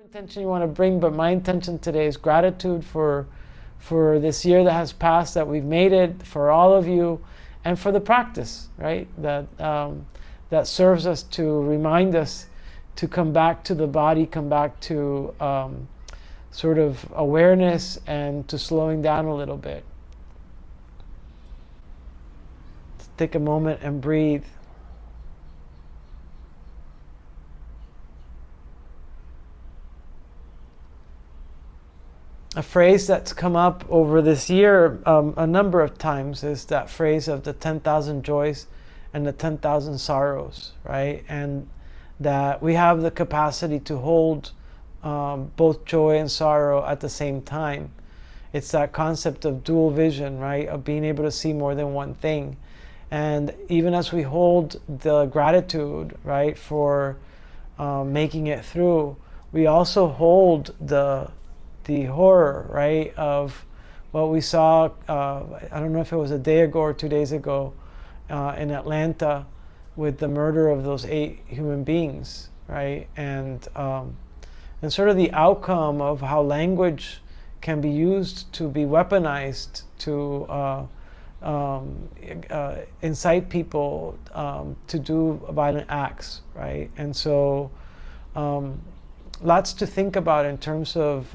Intention you want to bring, but my intention today is gratitude for this year that has passed, that we've made it, for all of you, and for the practice, right? That serves us to remind us to come back to the body, come back to sort of awareness and to slowing down a little bit. Let's take a moment and breathe. A phrase that's come up over this year a number of times is that phrase of the 10,000 joys and the 10,000 sorrows, right? And that we have the capacity to hold both joy and sorrow at the same time. It's that concept of dual vision, right? Of being able to see more than one thing. And even as we hold the gratitude, right, for making it through, we also hold the horror, right, of what we saw, I don't know if it was a day ago or 2 days ago in Atlanta with the murder of those 8 human beings, right? And sort of the outcome of how language can be used to be weaponized to incite people to do violent acts, right? And so lots to think about in terms of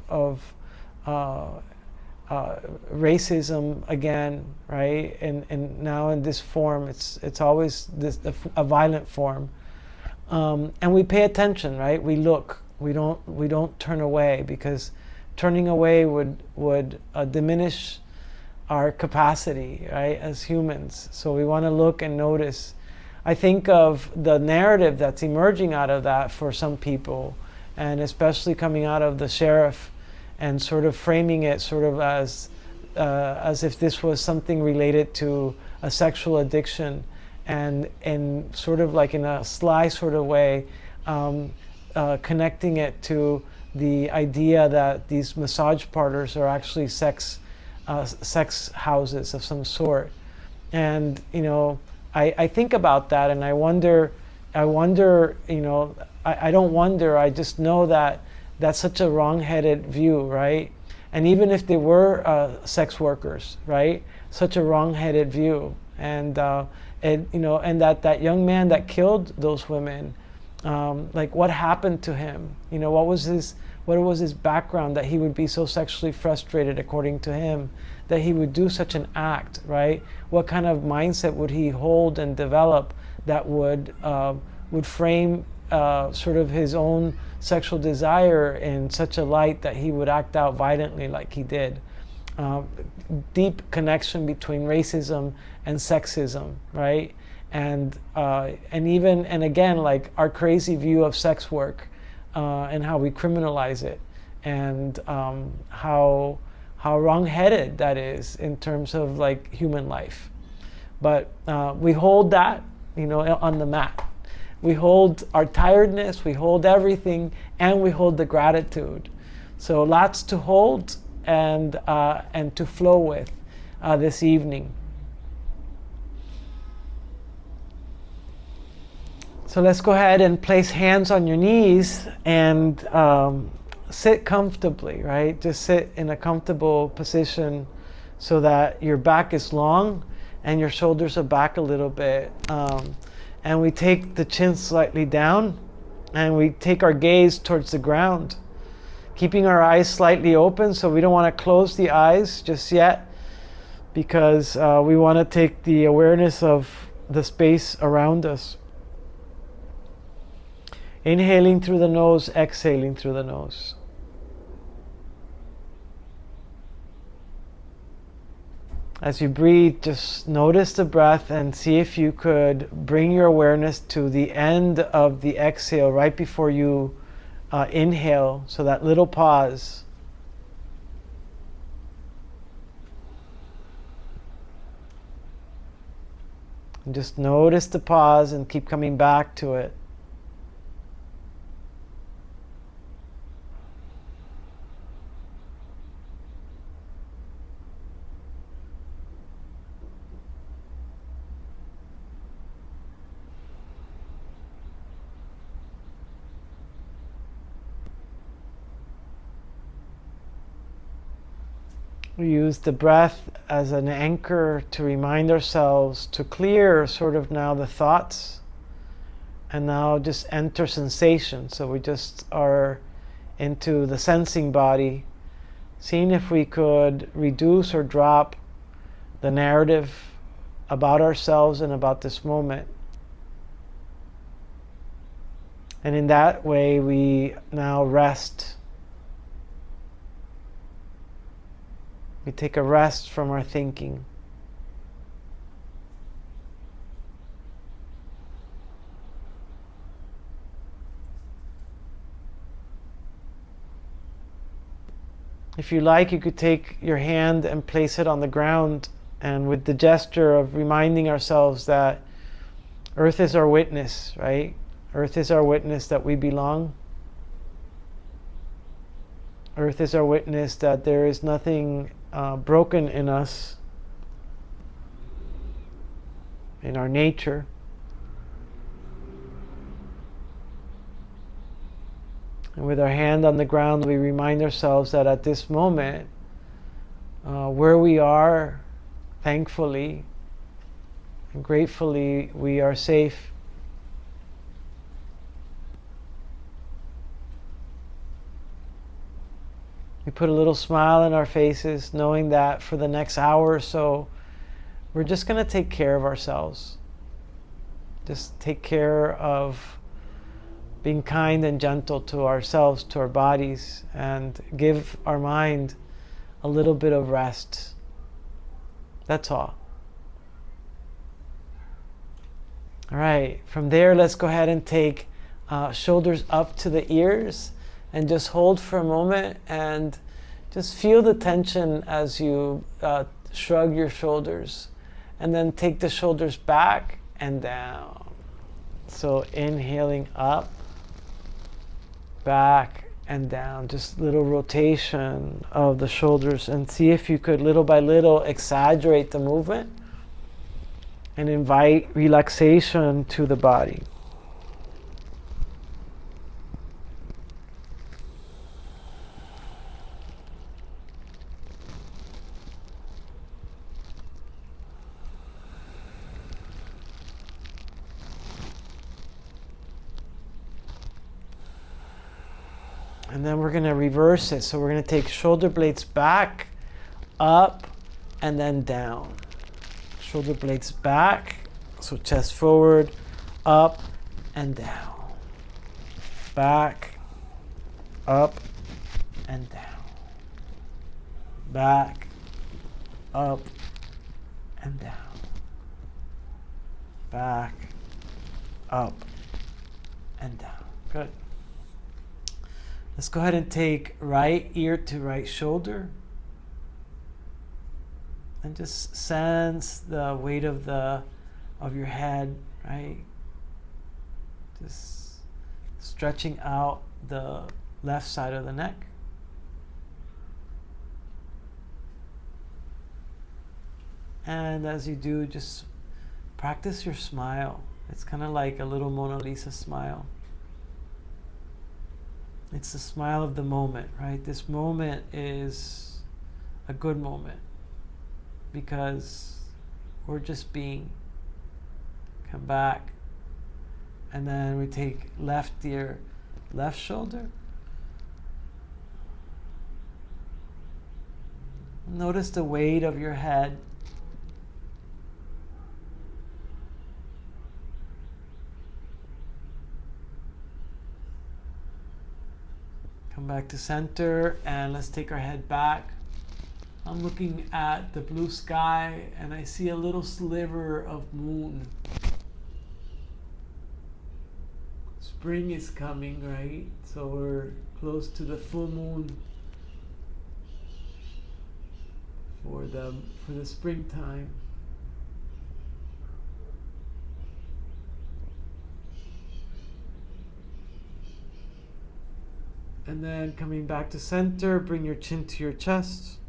racism again, right? And now in this form, it's always a violent form, and we pay attention, right? We look. We don't turn away, because turning away would diminish our capacity, right, as humans. So we want to look and notice. I think of the narrative that's emerging out of that for some people, and especially coming out of the sheriff, and sort of framing it sort of as if this was something related to a sexual addiction, and sort of like in a sly sort of way, connecting it to the idea that these massage parlors are actually sex houses of some sort. And I think about that, and I wonder, I don't wonder, I just know that that's such a wrong-headed view, right? And even if they were sex workers, right? Such a wrong-headed view. And and that young man that killed those women, like, what happened to him? What was his background that he would be so sexually frustrated, according to him, that he would do such an act, right? What kind of mindset would he hold and develop that would frame sort of his own sexual desire in such a light that he would act out violently like he did? Deep connection between racism and sexism, right? And again, like, our crazy view of sex work, and how we criminalize it, and how wrong-headed that is in terms of, like, human life. But we hold that, on the mat. We hold our tiredness, we hold everything, and we hold the gratitude. So lots to hold and to flow with this evening. So let's go ahead and place hands on your knees and sit comfortably, right? Just sit in a comfortable position so that your back is long and your shoulders are back a little bit. And we take the chin slightly down, and we take our gaze towards the ground, keeping our eyes slightly open. So we don't want to close the eyes just yet, because we want to take the awareness of the space around us. Inhaling through the nose, exhaling through the nose. As you breathe, just notice the breath and see if you could bring your awareness to the end of the exhale right before you inhale, so that little pause. And just notice the pause and keep coming back to it. We use the breath as an anchor to remind ourselves to clear sort of now the thoughts, and now just enter sensation. So we just are into the sensing body, seeing if we could reduce or drop the narrative about ourselves and about this moment. And in that way, we now rest. We take a rest from our thinking. If you like, you could take your hand and place it on the ground, and with the gesture of reminding ourselves that Earth is our witness, right? Earth is our witness that we belong. Earth is our witness that there is nothing broken in us, in our nature. And with our hand on the ground, we remind ourselves that at this moment, where we are, thankfully and gratefully, we are safe. We put a little smile in our faces, knowing that for the next hour or so, we're just going to take care of ourselves. Just take care of being kind and gentle to ourselves, to our bodies, and give our mind a little bit of rest. That's all. All right, from there, let's go ahead and take shoulders up to the ears, and just hold for a moment and just feel the tension as you shrug your shoulders, and then take the shoulders back and down. So inhaling up, back and down, just little rotation of the shoulders, and see if you could little by little exaggerate the movement and invite relaxation to the body. And then we're going to reverse it. So we're going to take shoulder blades back, up, and then down. Shoulder blades back, so chest forward, up, and down. Back, up, and down. Back, up, and down. Back, up, and down. Good. Let's go ahead and take right ear to right shoulder. And just sense the weight of your head, right? Just stretching out the left side of the neck. And as you do, just practice your smile. It's kind of like a little Mona Lisa smile. It's the smile of the moment, right? This moment is a good moment because we're just being. Come back. And then we take left ear, left shoulder. Notice the weight of your head. Come back to center, and let's take our head back. I'm looking at the blue sky, and I see a little sliver of moon. Spring is coming, right? So we're close to the full moon for the springtime. And then coming back to center, bring your chin to your chest.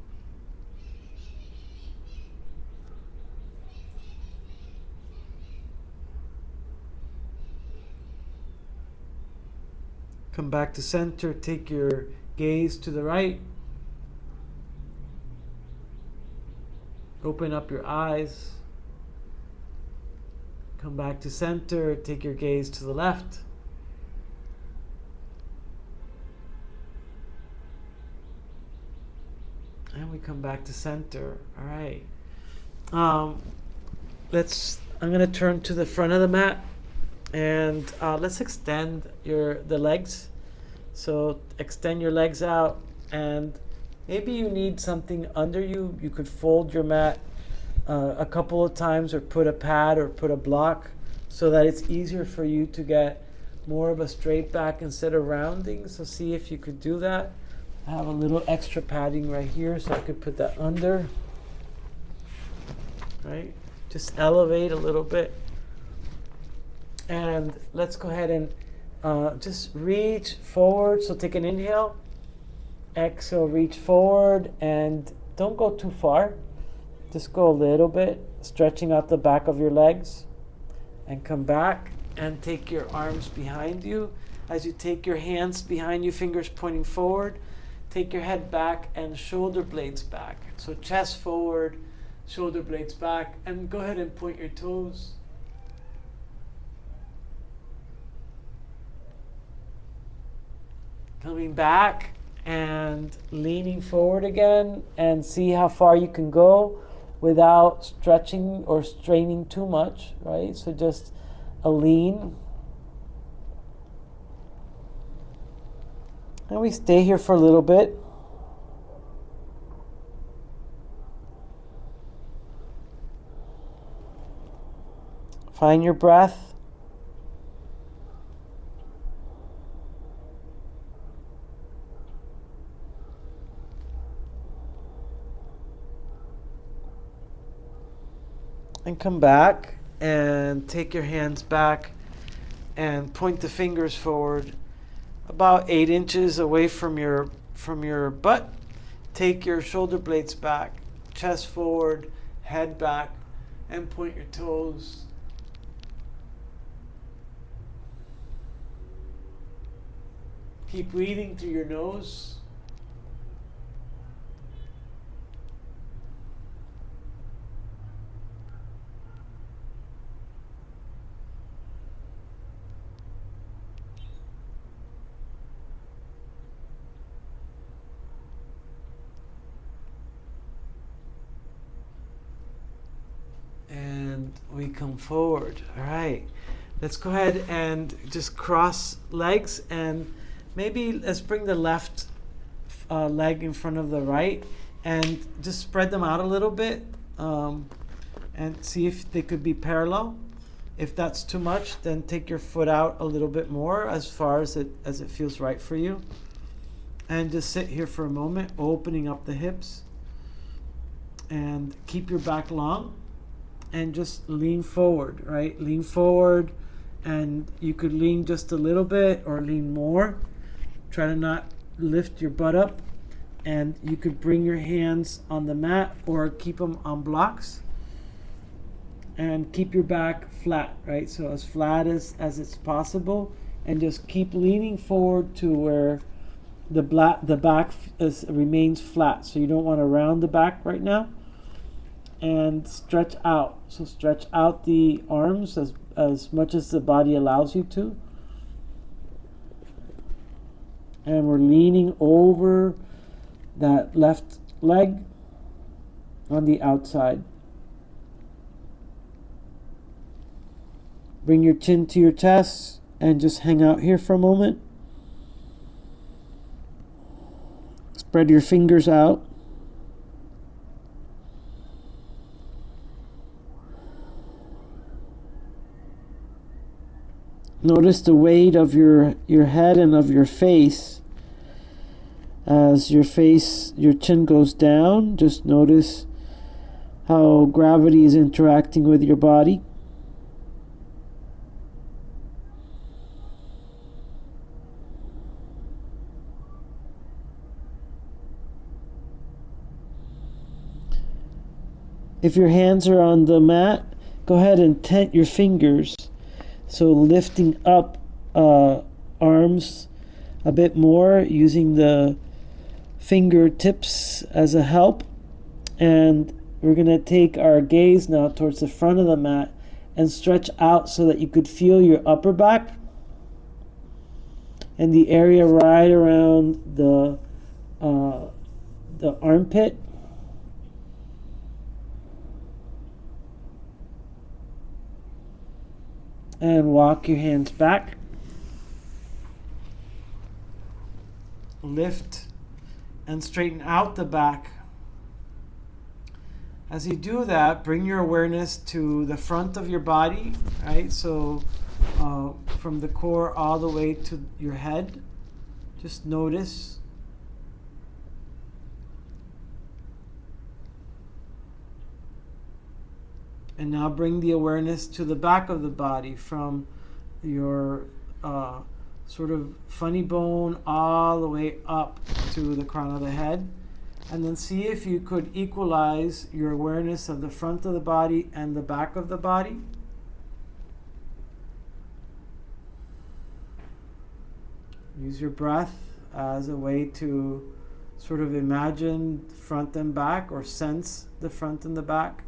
Come back to center, take your gaze to the right. Open up your eyes. Come back to center. Take your gaze to the left. And we come back to center. All right. I'm going to turn to the front of the mat, and let's extend the legs. So extend your legs out, and maybe you need something under you. You could fold your mat a couple of times, or put a pad or put a block, so that it's easier for you to get more of a straight back instead of rounding. So see if you could do that. I have a little extra padding right here, so I could put that under. Right? Just elevate a little bit. And let's go ahead and just reach forward. So take an inhale. Exhale, reach forward, and don't go too far. Just go a little bit, stretching out the back of your legs. And come back and take your arms behind you. As you take your hands behind you, fingers pointing forward, take your head back and shoulder blades back. So chest forward, shoulder blades back, and go ahead and point your toes. Coming back and leaning forward again, and see how far you can go without stretching or straining too much, right? So just a lean. And we stay here for a little bit. Find your breath. And come back and take your hands back and point the fingers forward about 8 inches away from your butt. Take your shoulder blades back, chest forward, head back, and point your toes. Keep breathing through your nose. And we come forward. All right. Let's go ahead and just cross legs, and maybe let's bring the left leg in front of the right and just spread them out a little bit, and see if they could be parallel. If that's too much, then take your foot out a little bit more as far as it feels right for you. And just sit here for a moment, opening up the hips, and keep your back long. And just lean forward, right? Lean forward, and you could lean just a little bit or lean more. Try to not lift your butt up, and you could bring your hands on the mat or keep them on blocks, and keep your back flat, right? So as flat as it's possible, and just keep leaning forward to where the back remains flat. So you don't want to round the back right now. And stretch out. So stretch out the arms as much as the body allows you to. And we're leaning over that left leg on the outside. Bring your chin to your chest and just hang out here for a moment. Spread your fingers out. Notice the weight of your head and of your face. As your chin goes down, just notice how gravity is interacting with your body. If your hands are on the mat, go ahead and tent your fingers. So lifting up arms a bit more, using the fingertips as a help, and we're going to take our gaze now towards the front of the mat and stretch out so that you could feel your upper back and the area right around the armpit. And walk your hands back. Lift and straighten out the back. As you do that, bring your awareness to the front of your body, right? So from the core all the way to your head. Just notice. And now bring the awareness to the back of the body, from your sort of funny bone all the way up to the crown of the head. And then see if you could equalize your awareness of the front of the body and the back of the body. Use your breath as a way to sort of imagine front and back, or sense the front and the back.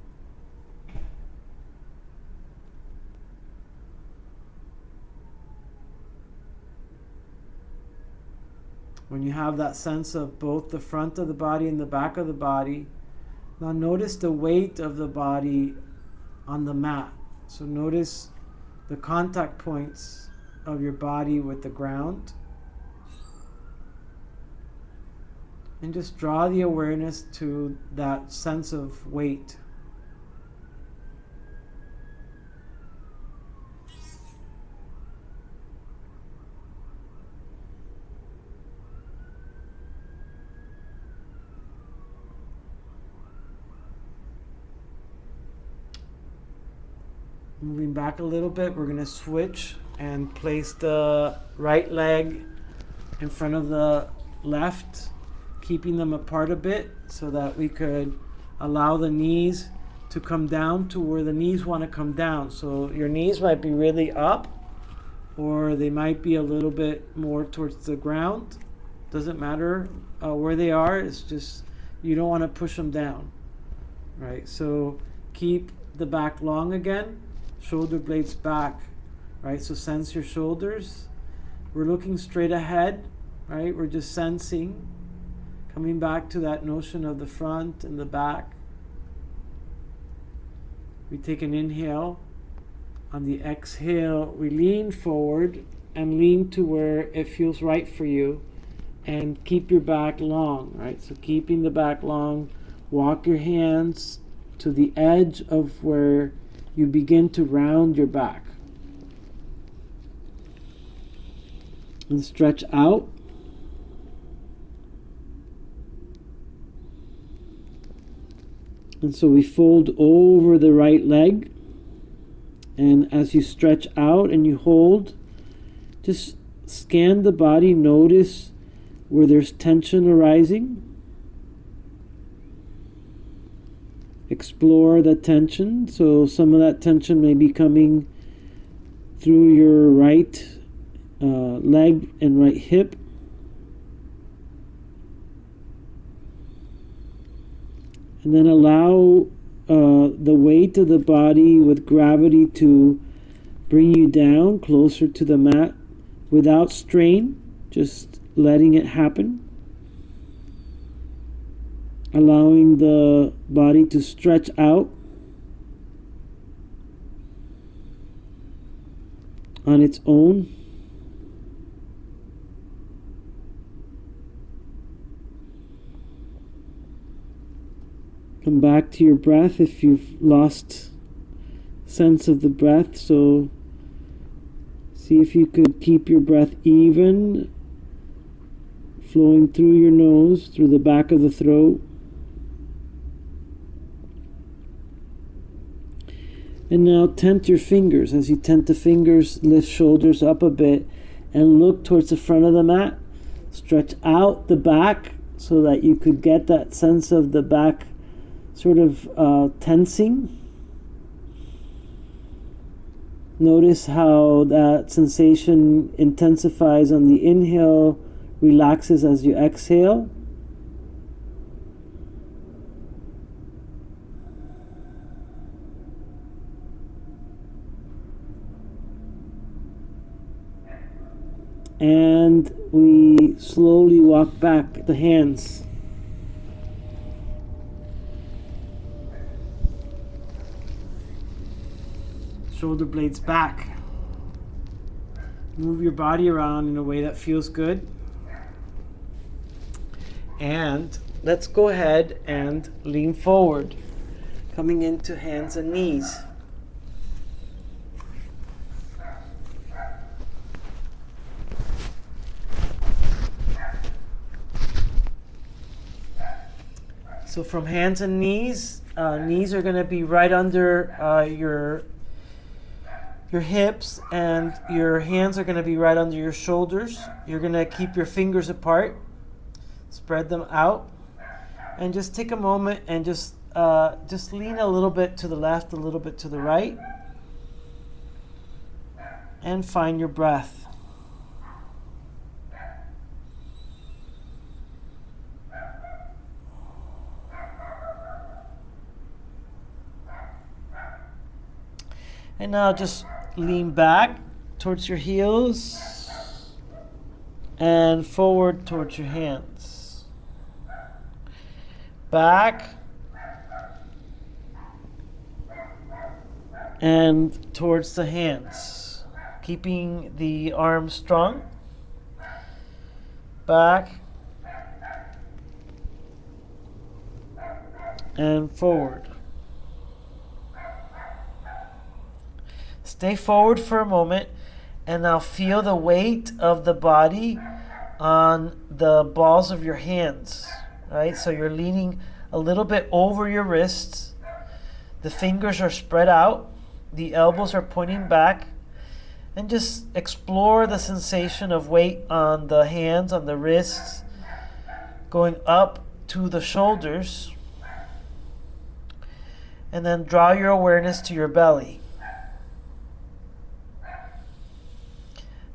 When you have that sense of both the front of the body and the back of the body, now notice the weight of the body on the mat. So notice the contact points of your body with the ground. And just draw the awareness to that sense of weight. Moving back a little bit, we're going to switch and place the right leg in front of the left, keeping them apart a bit so that we could allow the knees to come down to where the knees want to come down. So your knees might be really up, or they might be a little bit more towards the ground. Doesn't matter where they are, it's just you don't want to push them down, right? So keep the back long again. Shoulder blades back, right? So sense your shoulders. We're looking straight ahead, right? We're just sensing, coming back to that notion of the front and the back. We take an inhale. On the exhale, we lean forward and lean to where it feels right for you, and keep your back long, right? So keeping the back long, walk your hands to the edge of where you begin to round your back. And stretch out. And so we fold over the right leg. And as you stretch out and you hold, just scan the body, notice where there's tension arising. Explore the tension. So some of that tension may be coming through your right leg and right hip. And then allow the weight of the body with gravity to bring you down closer to the mat without strain, just letting it happen. Allowing the body to stretch out on its own. Come back to your breath if you've lost sense of the breath. So see if you could keep your breath even, flowing through your nose, through the back of the throat. And now tent your fingers. As you tent the fingers, lift shoulders up a bit and look towards the front of the mat. Stretch out the back so that you could get that sense of the back sort of tensing. Notice how that sensation intensifies on the inhale, relaxes as you exhale. And we slowly walk back the hands. Shoulder blades back. Move your body around in a way that feels good. And let's go ahead and lean forward, coming into hands and knees. So from hands and knees, knees are going to be right under your hips, and your hands are going to be right under your shoulders. You're going to keep your fingers apart, spread them out, and just take a moment and just lean a little bit to the left, a little bit to the right, and find your breath. And now just lean back towards your heels and forward towards your hands. Back and towards the hands, keeping the arms strong. Back and forward. Stay forward for a moment, and now feel the weight of the body on the balls of your hands, right? So you're leaning a little bit over your wrists. The fingers are spread out. The elbows are pointing back. And just explore the sensation of weight on the hands, on the wrists, going up to the shoulders. And then draw your awareness to your belly.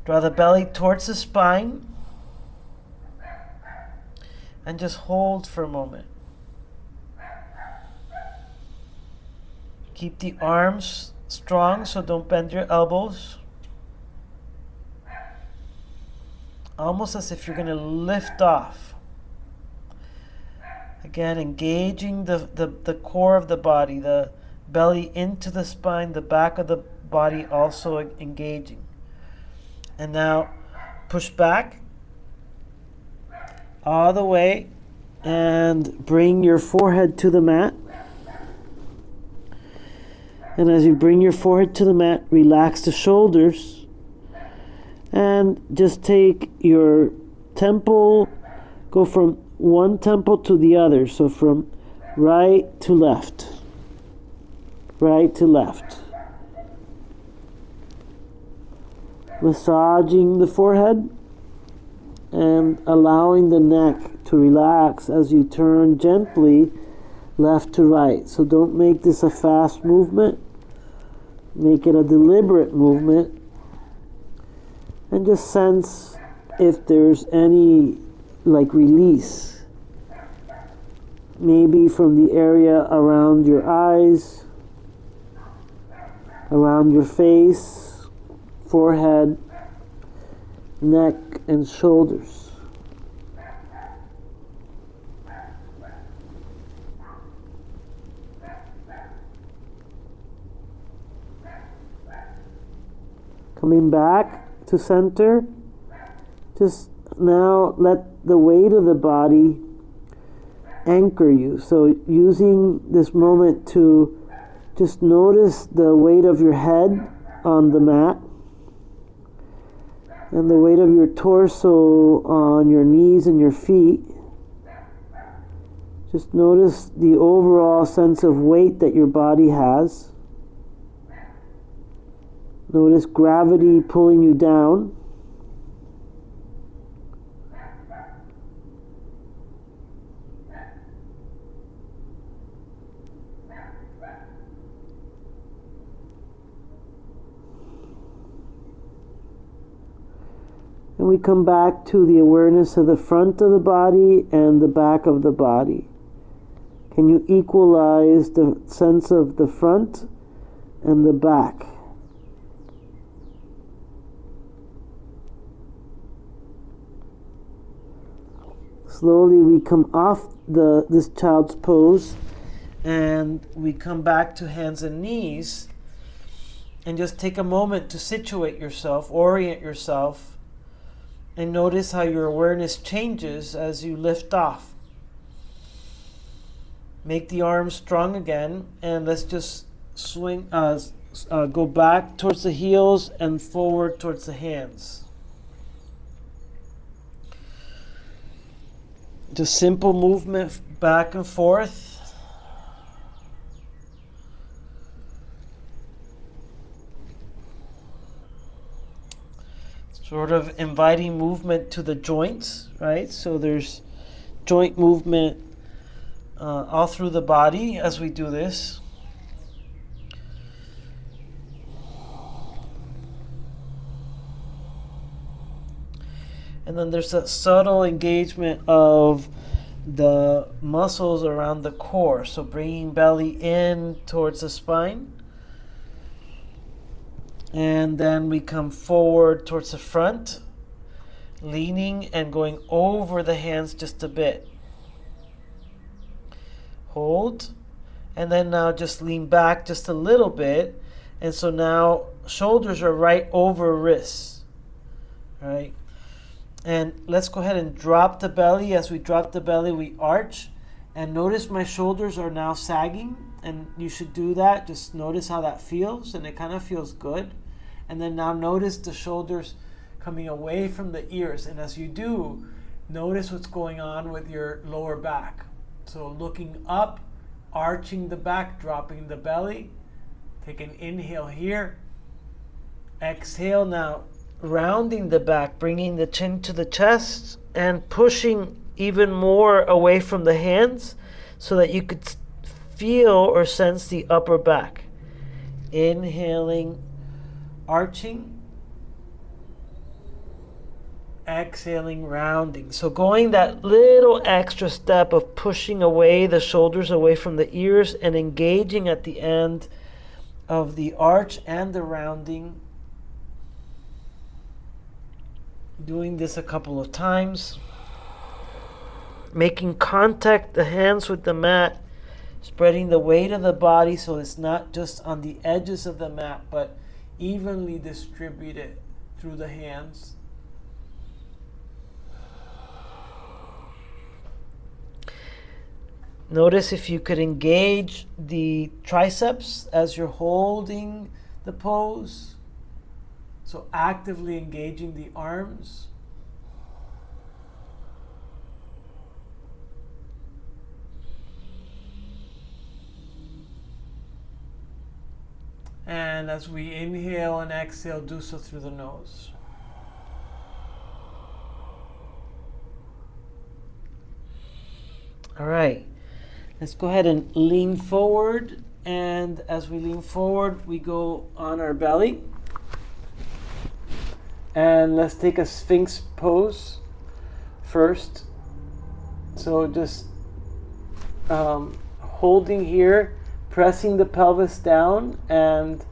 Draw the belly towards the spine and just hold for a moment. Keep the arms strong, so don't bend your elbows. Almost as if you're going to lift off. Again, engaging the core of the body, the belly into the spine, the back of the body also engaging. And now push back all the way and bring your forehead to the mat. And as you bring your forehead to the mat, relax the shoulders and just take your temple, go from one temple to the other. So from right to left, right to left. Massaging the forehead and allowing the neck to relax as you turn gently left to right. So don't make this a fast movement. Make it a deliberate movement. And just sense if there's any release. Maybe from the area around your eyes, around your face, forehead, neck, and shoulders. Coming back to center, just now let the weight of the body anchor you. So using this moment to just notice the weight of your head on the mat, and the weight of your torso on your knees and your feet. Just notice the overall sense of weight that your body has. Notice gravity pulling you down. And we come back to the awareness of the front of the body and the back of the body. Can you equalize the sense of the front and the back? Slowly we come off this child's pose and we come back to hands and knees, and just take a moment to situate yourself, orient yourself, and notice how your awareness changes as you lift off. Make the arms strong again, and let's just swing, go back towards the heels and forward towards the hands. Just simple movement back and forth. Sort of inviting movement to the joints, right? So there's joint movement all through the body as we do this. And then there's that subtle engagement of the muscles around the core. So bringing belly in towards the spine. And then we come forward towards the front, leaning and going over the hands just a bit. Hold. And then now just lean back just a little bit. And so now shoulders are right over wrists. Right? And let's go ahead and drop the belly. As we drop the belly, we arch. And notice my shoulders are now sagging. And you should do that. Just notice how that feels. And it kind of feels good. And then now notice the shoulders coming away from the ears. And as you do, notice what's going on with your lower back. So looking up, arching the back, dropping the belly. Take an inhale here. Exhale now, rounding the back, bringing the chin to the chest and pushing even more away from the hands so that you could feel or sense the upper back. Inhaling, arching, exhaling, rounding. So going that little extra step of pushing away the shoulders away from the ears and engaging at the end of the arch and the rounding. Doing this a couple of times. Making contact, the hands with the mat, spreading the weight of the body so it's not just on the edges of the mat, but evenly distributed through the hands. Notice if you could engage the triceps as you're holding the pose. So actively engaging the arms. And as we inhale and exhale, do so through the nose. All right, let's go ahead and lean forward. And as we lean forward, we go on our belly. And let's take a Sphinx pose first. So just holding here, pressing the pelvis down and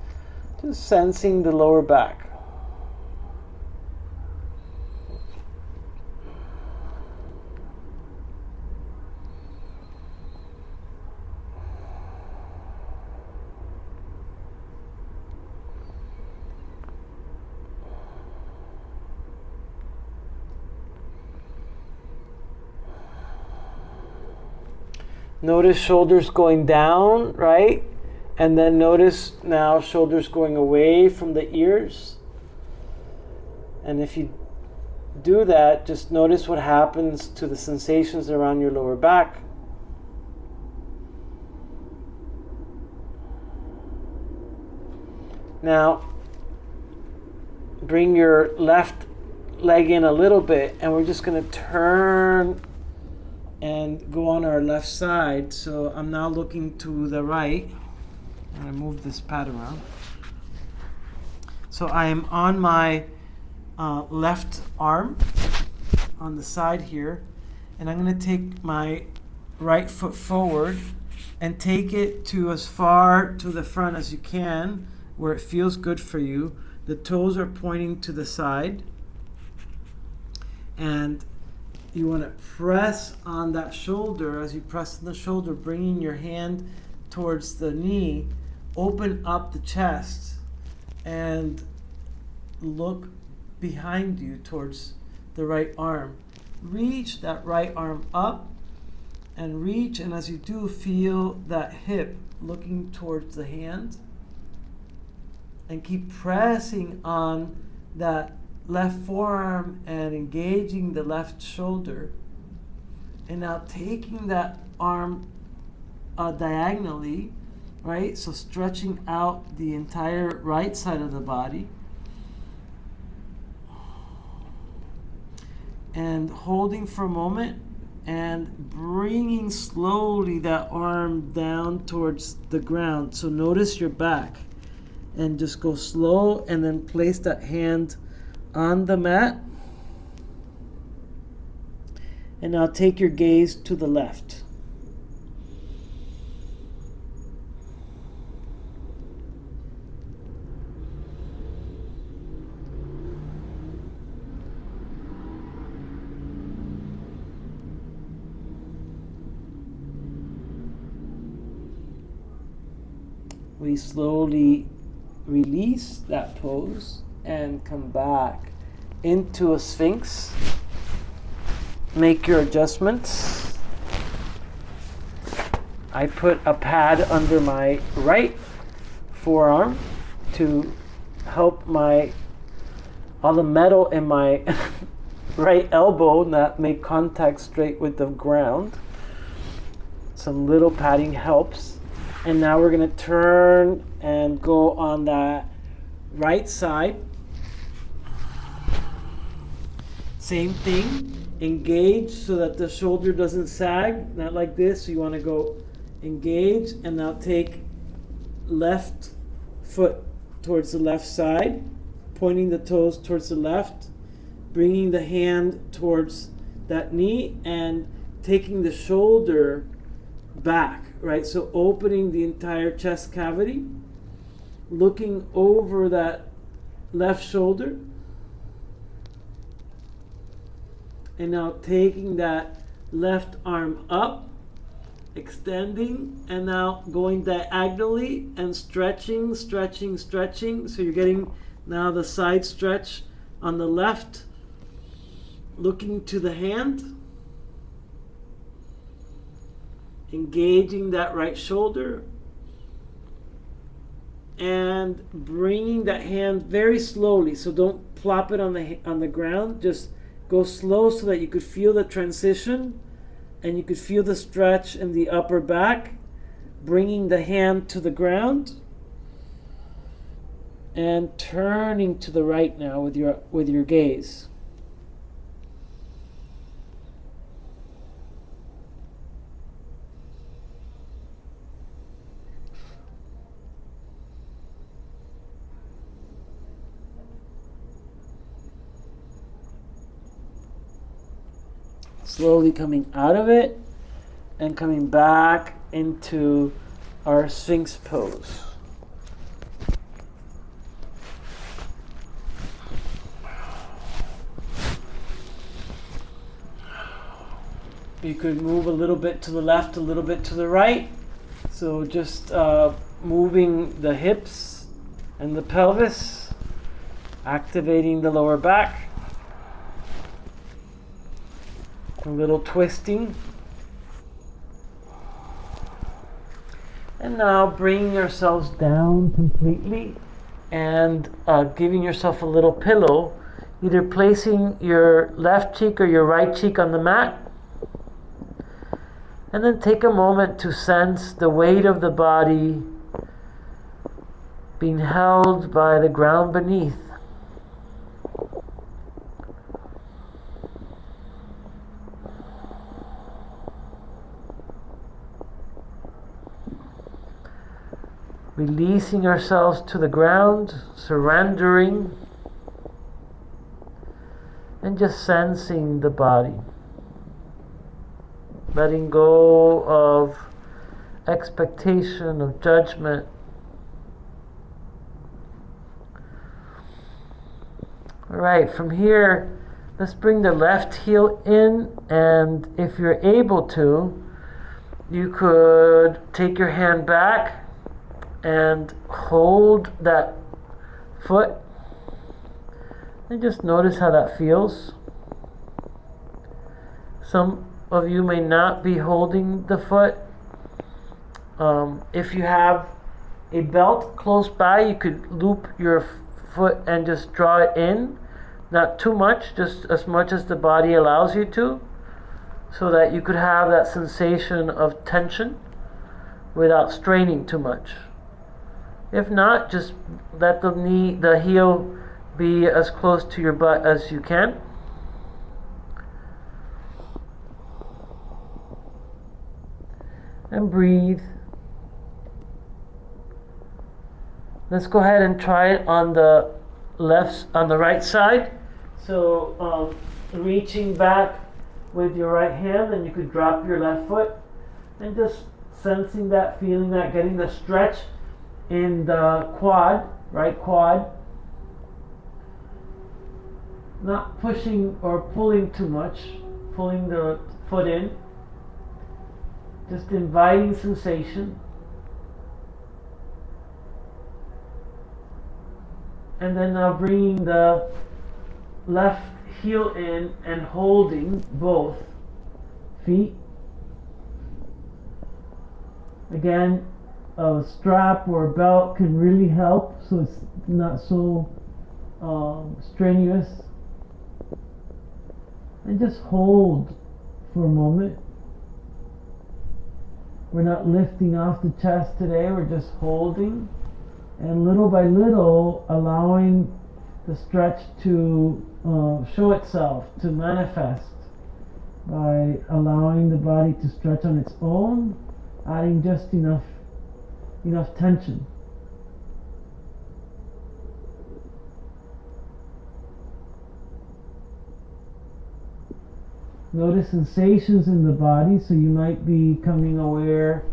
just sensing the lower back. Notice shoulders going down, right? And then notice now shoulders going away from the ears. And if you do that, just notice what happens to the sensations around your lower back. Now, bring your left leg in a little bit, and we're just going to turn and go on our left side. So I'm now looking to the right. I'm going to move this pad around. So I am on my left arm on the side here, and I'm going to take my right foot forward and take it to as far to the front as you can, where it feels good for you. The toes are pointing to the side, and you want to press on that shoulder. As you press on the shoulder, bringing your hand towards the knee, open up the chest and look behind you towards the right arm. Reach that right arm up and reach, and as you do, feel that hip looking towards the hand, and keep pressing on that left forearm and engaging the left shoulder. And now taking that arm diagonally, right? So stretching out the entire right side of the body. And holding for a moment and bringing slowly that arm down towards the ground. So notice your back and just go slow, and then place that hand on the mat. And now take your gaze to the left. We slowly release that pose and come back into a Sphinx. Make your adjustments. I put a pad under my right forearm to help all the metal in my right elbow not make contact straight with the ground. Some little padding helps. And now we're going to turn and go on that right side. Same thing. Engage so that the shoulder doesn't sag. Not like this. So you want to go engage, and now take left foot towards the left side, pointing the toes towards the left, bringing the hand towards that knee, and taking the shoulder back, right? So opening the entire chest cavity, looking over that left shoulder, and now taking that left arm up, extending, and now going diagonally and stretching. So you're getting now the side stretch on the left, looking to the hand, engaging that right shoulder, and bringing that hand very slowly. So don't plop it on the ground. Just go slow so that you could feel the transition and you could feel the stretch in the upper back. Bringing the hand to the ground and turning to the right now with your gaze. Slowly coming out of it and coming back into our Sphinx pose. You could move a little bit to the left, a little bit to the right. So just moving the hips and the pelvis, activating the lower back. A little twisting. And now bringing yourselves down completely and giving yourself a little pillow, either placing your left cheek or your right cheek on the mat. And then take a moment to sense the weight of the body being held by the ground beneath. Releasing ourselves to the ground, surrendering, and just sensing the body. Letting go of expectation, of judgment. All right, from here, Let's bring the left heel in, and if you're able to, you could take your hand back and hold that foot and just notice how that feels. Some of you may not be holding the foot. If you have a belt close by, you could loop your foot and just draw it in. Not too much, just as much as the body allows you to, so that you could have that sensation of tension without straining too much. If not, just let the heel be as close to your butt as you can. And breathe. Let's go ahead and try it on the right side. So reaching back with your right hand, and you could drop your left foot and just sensing that, feeling that, getting the stretch in the quad, right quad. Not pushing or pulling too much, pulling the foot in. Just inviting sensation. And then now bringing the left heel in and holding both feet. Again, a strap or a belt can really help, so it's not so strenuous. And just hold for a moment. We're not lifting off the chest today, we're just holding. And little by little, allowing the stretch to show itself, to manifest, by allowing the body to stretch on its own, adding just enough tension. Notice sensations in the body, so you might be becoming aware,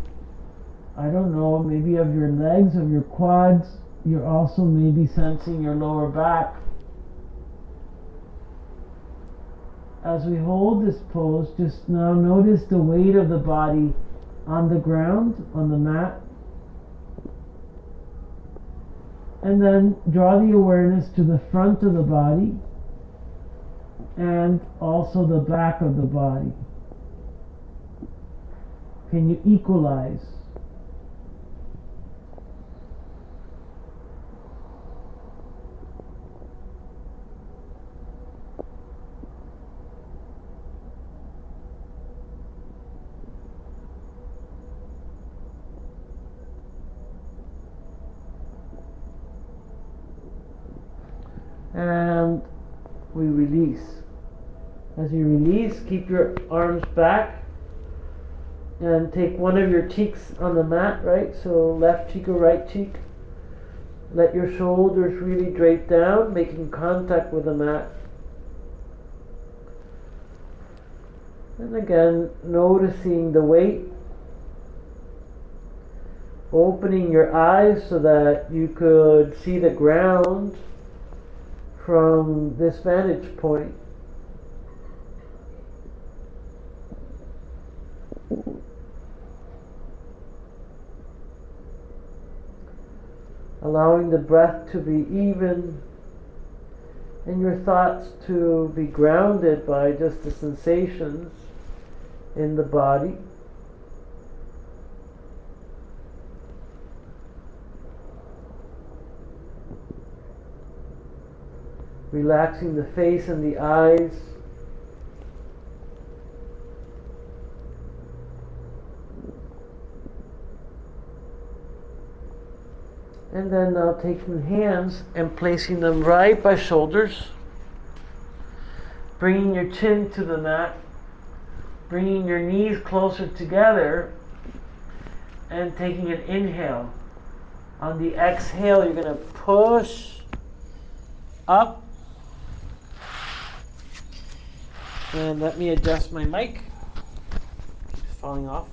I don't know, maybe of your legs, of your quads. You're also maybe sensing your lower back. As we hold this pose, just now notice the weight of the body on the ground, on the mat. And then draw the awareness to the front of the body and also the back of the body. Can you equalize? And we release. As you release, keep your arms back and take one of your cheeks on the mat, right? So left cheek or right cheek. Let your shoulders really drape down, making contact with the mat. And again, noticing the weight. Opening your eyes so that you could see the ground from this vantage point. Allowing the breath to be even and your thoughts to be grounded by just the sensations in the body. Relaxing the face and the eyes. And then now taking hands and placing them right by shoulders. Bringing your chin to the mat. Bringing your knees closer together. And taking an inhale. On the exhale, you're going to push up. And let me adjust my mic. Keeps falling off.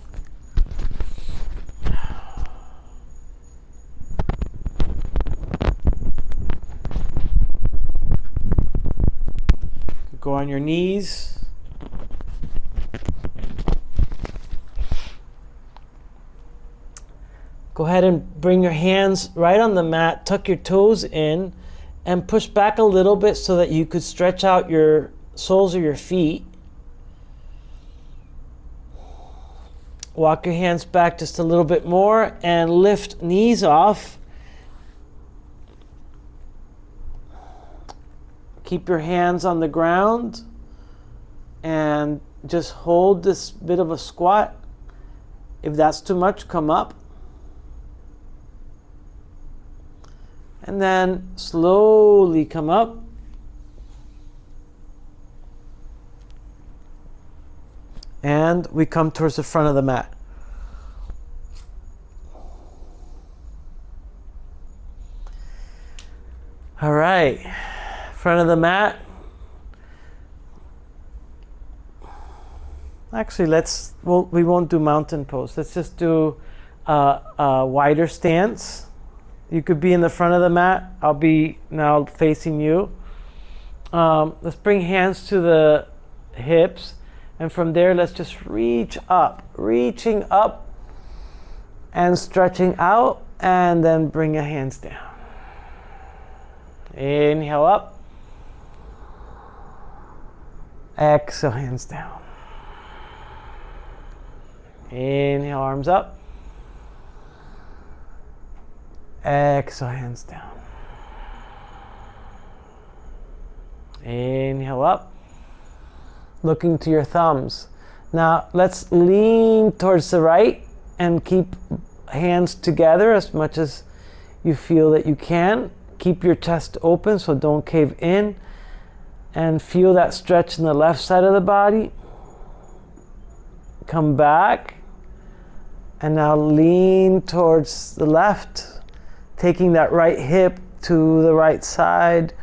Go on your knees. Go ahead and bring your hands right on the mat, tuck your toes in, and push back a little bit so that you could stretch out your soles of your feet. Walk your hands back just a little bit more and lift knees off. Keep your hands on the ground and just hold this bit of a squat. If that's too much, come up. And then slowly come up. And we come towards the front of the mat. All right, front of the mat. Actually, we won't do mountain pose. Let's just do a wider stance. You could be in the front of the mat. I'll be now facing you. Let's bring hands to the hips. And from there, let's just reach up, reaching up and stretching out, and then bring your hands down. Inhale up. Exhale, hands down. Inhale, arms up. Exhale, hands down. Inhale up. Looking to your thumbs. Now let's lean towards the right and keep hands together as much as you feel that you can. Keep your chest open, so don't cave in. And feel that stretch in the left side of the body. Come back. And now lean towards the left, taking that right hip to the right side.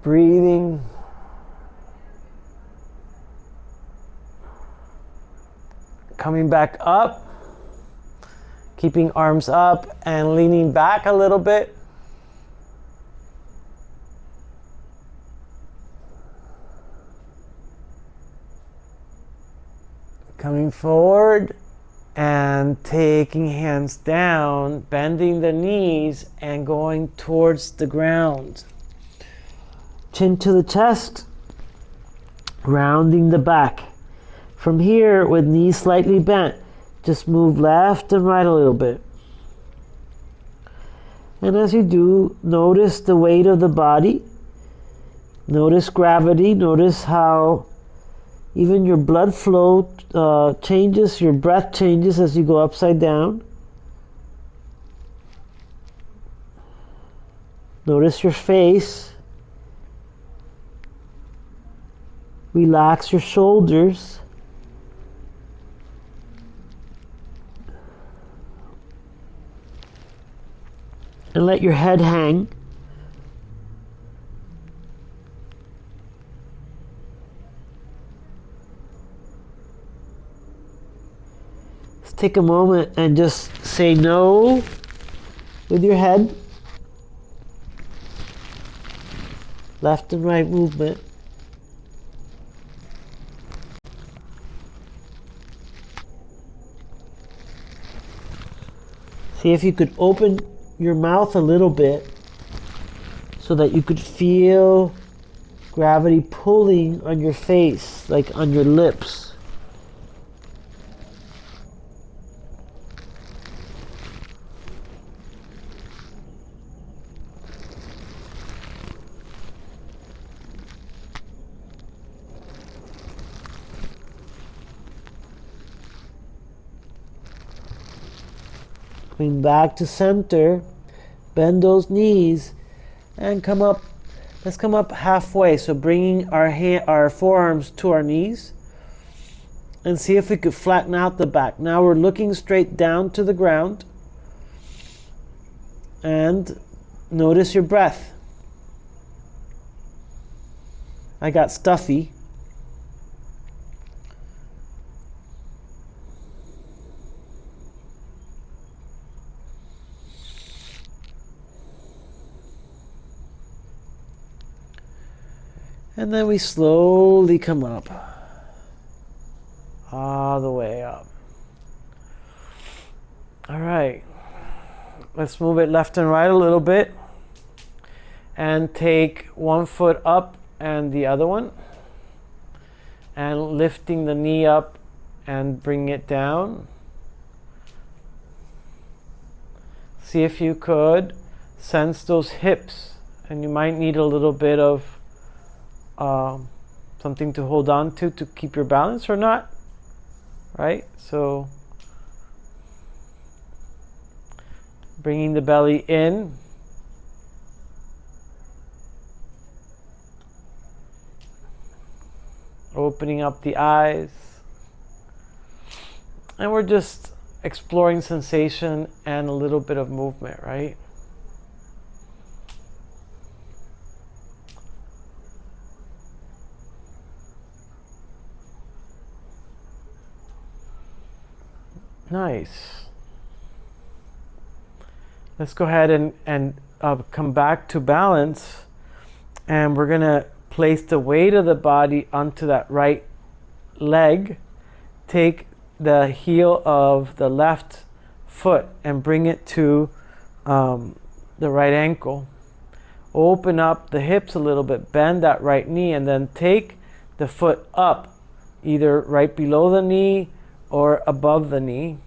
Breathing. Coming back up. Keeping arms up and leaning back a little bit. Coming forward and taking hands down, bending the knees and going towards the ground. Chin to the chest, rounding the back. From here, with knees slightly bent, just move left and right a little bit. And as you do, notice the weight of the body. Notice gravity. Notice how even your blood flow changes, your breath changes as you go upside down. Notice your face. Relax your shoulders. And let your head hang. Let's take a moment and just say no with your head. Left and right movement. See if you could open your mouth a little bit so that you could feel gravity pulling on your face, like on your lips. Coming back to center, bend those knees and come up. Let's come up halfway. So bringing our forearms to our knees and see if we could flatten out the back. Now we're looking straight down to the ground and notice your breath. I got stuffy. And then we slowly come up. All the way up. All right. Let's move it left and right a little bit. And take one foot up and the other one. And lifting the knee up and bring it down. See if you could sense those hips. And you might need a little bit of something to hold on to keep your balance or not. Right? So bringing the belly in. Opening up the eyes. And we're just exploring sensation and a little bit of movement, right? Nice. Let's go ahead and come back to balance. And we're going to place the weight of the body onto that right leg. Take the heel of the left foot and bring it to the right ankle. Open up the hips a little bit, bend that right knee, and then take the foot up, either right below the knee or above the knee.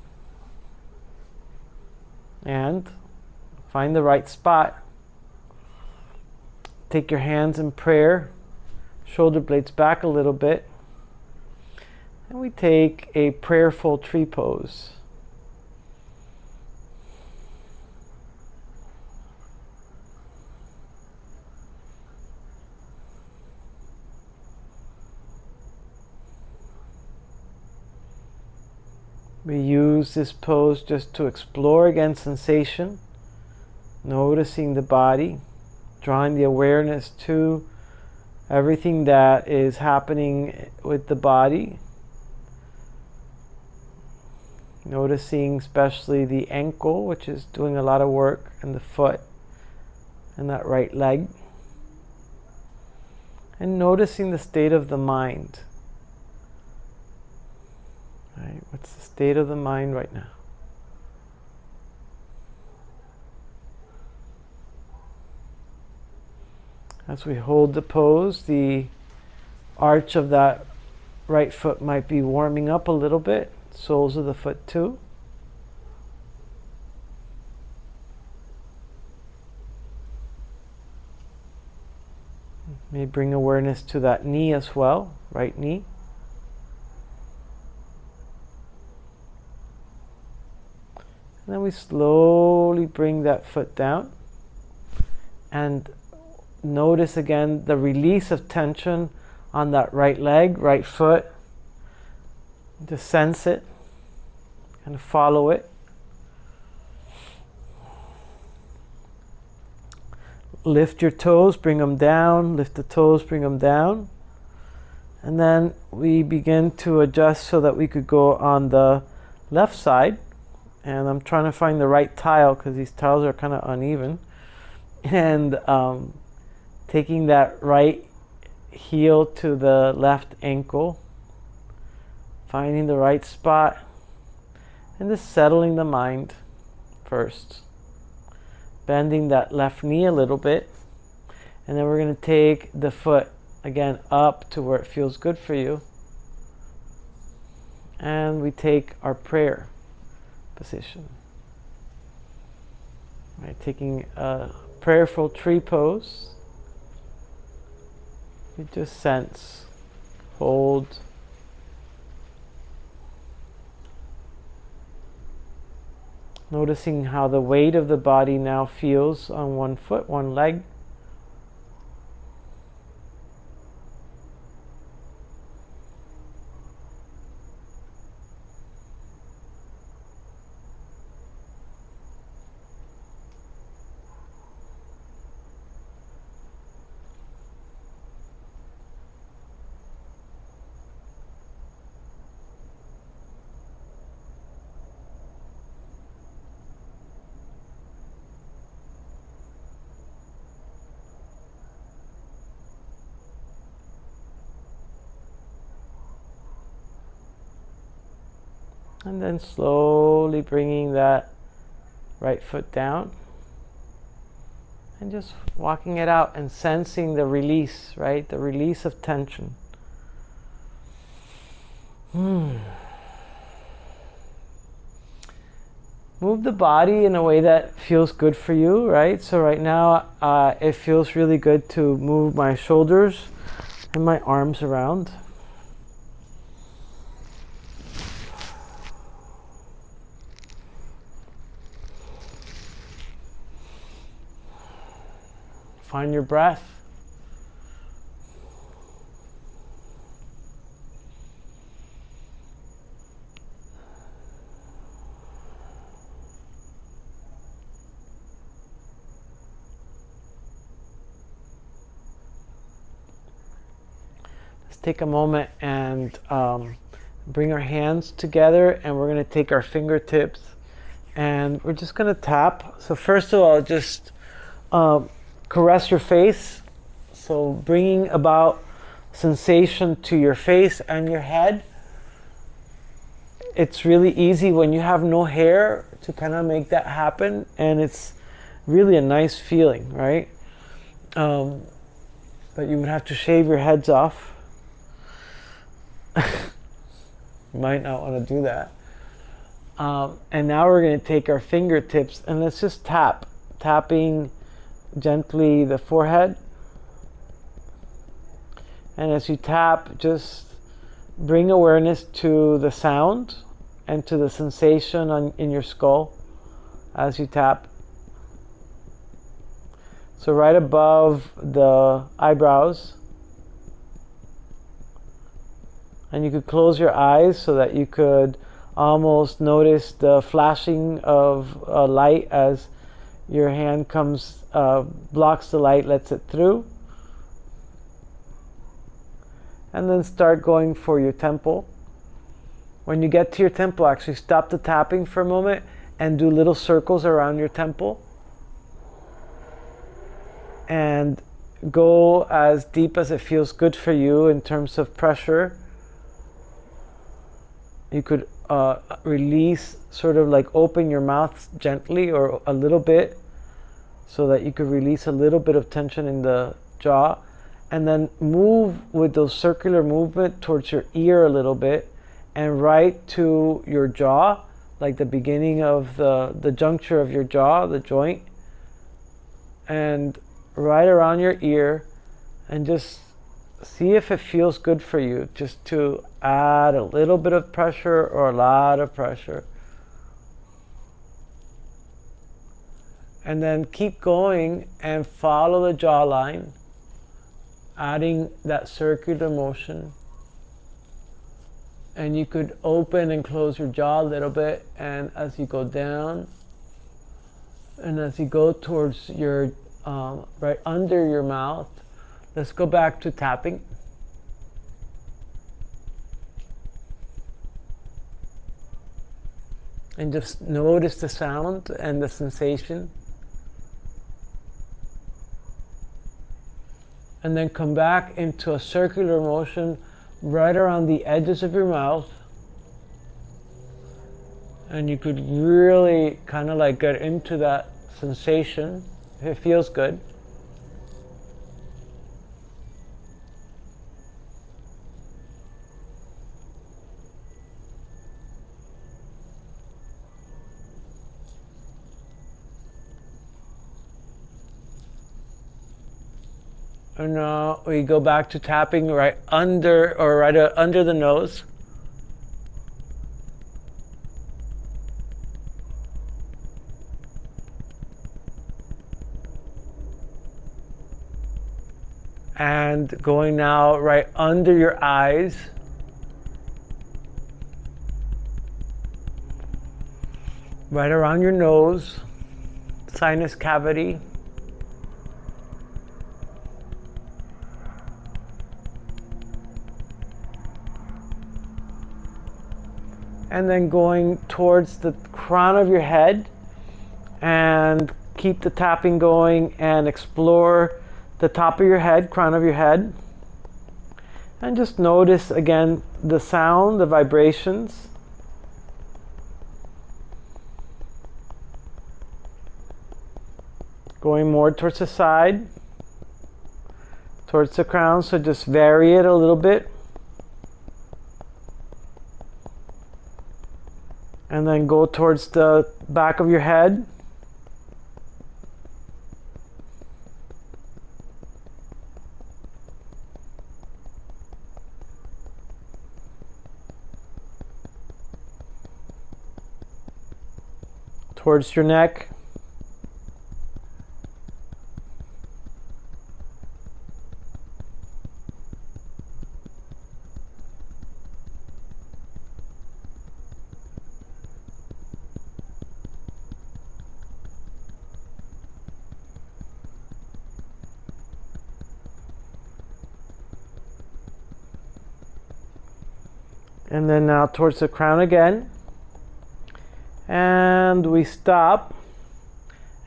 And find the right spot. Take your hands in prayer, shoulder blades back a little bit. And we take a prayerful tree pose. We use this pose just to explore again sensation, noticing the body, drawing the awareness to everything that is happening with the body. Noticing especially the ankle, which is doing a lot of work, and the foot, and that right leg. And noticing the state of the mind. Right? What's the state of the mind right now? As we hold the pose, the arch of that right foot might be warming up a little bit. Soles of the foot too. May bring awareness to that knee as well, right knee. And then we slowly bring that foot down and notice again the release of tension on that right leg, right foot. Just sense it and follow it. Lift your toes, bring them down. Lift the toes, bring them down. And then we begin to adjust so that we could go on the left side. And I'm trying to find the right tile because these tiles are kind of uneven. And taking that right heel to the left ankle. Finding the right spot. And just settling the mind first. Bending that left knee a little bit. And then we're going to take the foot again up to where it feels good for you. And we take our prayer position. Right, taking a prayerful tree pose. You just sense, hold. Noticing how the weight of the body now feels on one foot, one leg. And then slowly bringing that right foot down. And just walking it out and sensing the release, right? The release of tension. Move the body in a way that feels good for you, right? So right now, it feels really good to move my shoulders and my arms around. Find your breath. Let's take a moment and bring our hands together, and we're going to take our fingertips and we're just going to tap. So first of all, just caress your face, so bringing about sensation to your face and your head. It's really easy when you have no hair to kind of make that happen, and it's really a nice feeling, right? But you would have to shave your heads off. You might not want to do that. And now we're going to take our fingertips and let's just tapping gently the forehead. And as you tap, just bring awareness to the sound and to the sensation in your skull as you tap. So right above the eyebrows. And you could close your eyes so that you could almost notice the flashing of light as your hand comes, blocks the light, lets it through. And then start going for your temple. When you get to your temple, actually stop the tapping for a moment and do little circles around your temple. And go as deep as it feels good for you in terms of pressure. You could release, sort of like open your mouth gently or a little bit so that you could release a little bit of tension in the jaw. And then move with those circular movement towards your ear a little bit and right to your jaw, like the beginning of the juncture of your jaw, the joint. And right around your ear, and just see if it feels good for you, just to add a little bit of pressure or a lot of pressure. And then keep going and follow the jawline, adding that circular motion. And you could open and close your jaw a little bit, and as you go down, and as you go towards your right under your mouth, let's go back to tapping. And just notice the sound and the sensation. And then come back into a circular motion right around the edges of your mouth. And you could really kind of like get into that sensation if it feels good. And now we go back to tapping right under, or right under the nose. And going now right under your eyes. Right around your nose, sinus cavity. And then going towards the crown of your head, and keep the tapping going and explore the top of your head, crown of your head. And just notice again the sound, the vibrations. going more towards the side, towards the crown. So just vary it a little bit. And then go towards the back of your head. Towards your neck. And then now towards the crown again. And we stop.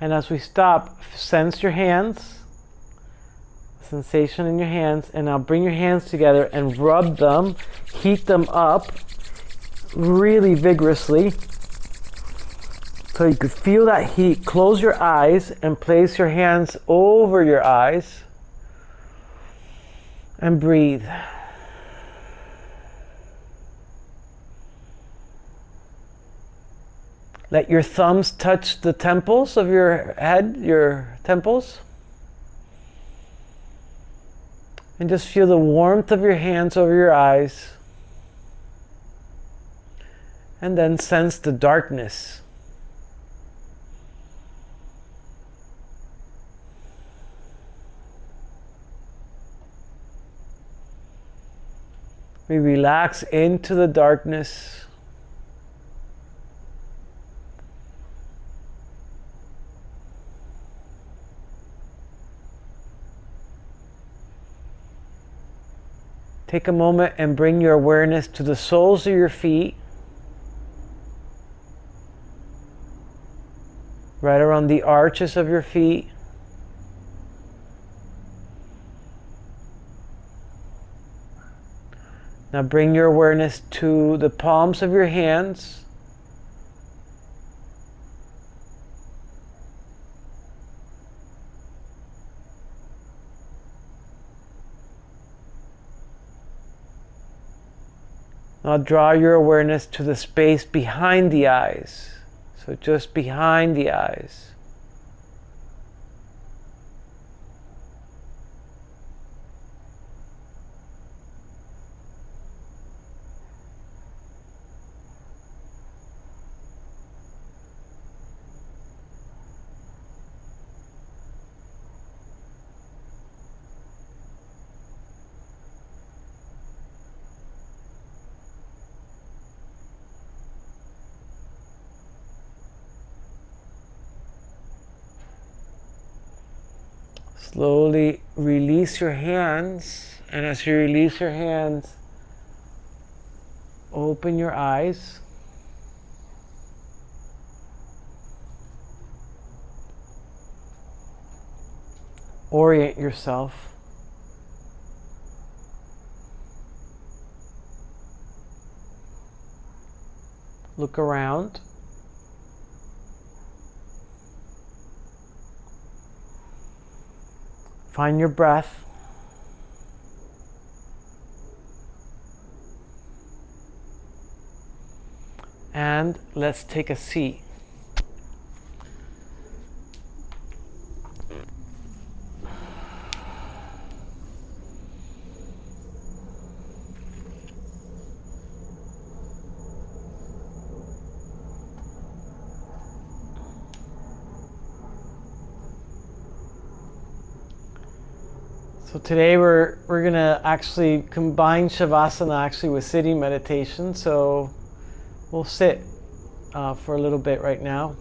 And as we stop, sense your hands, sensation in your hands, and now bring your hands together and rub them, heat them up really vigorously so you could feel that heat. Close your eyes and place your hands over your eyes and breathe. Let your thumbs touch the temples of your head, your temples. And just feel the warmth of your hands over your eyes. And then sense the darkness. We relax into the darkness. Take a moment and bring your awareness to the soles of your feet, right around the arches of your feet. Now bring your awareness to the palms of your hands. Now draw your awareness to the space behind the eyes. So just behind the eyes. Slowly release your hands, and as you release your hands, open your eyes. Orient yourself. Look around. Find your breath. And let's take a seat. So today we're gonna actually combine Shavasana actually with sitting meditation. So we'll sit for a little bit right now.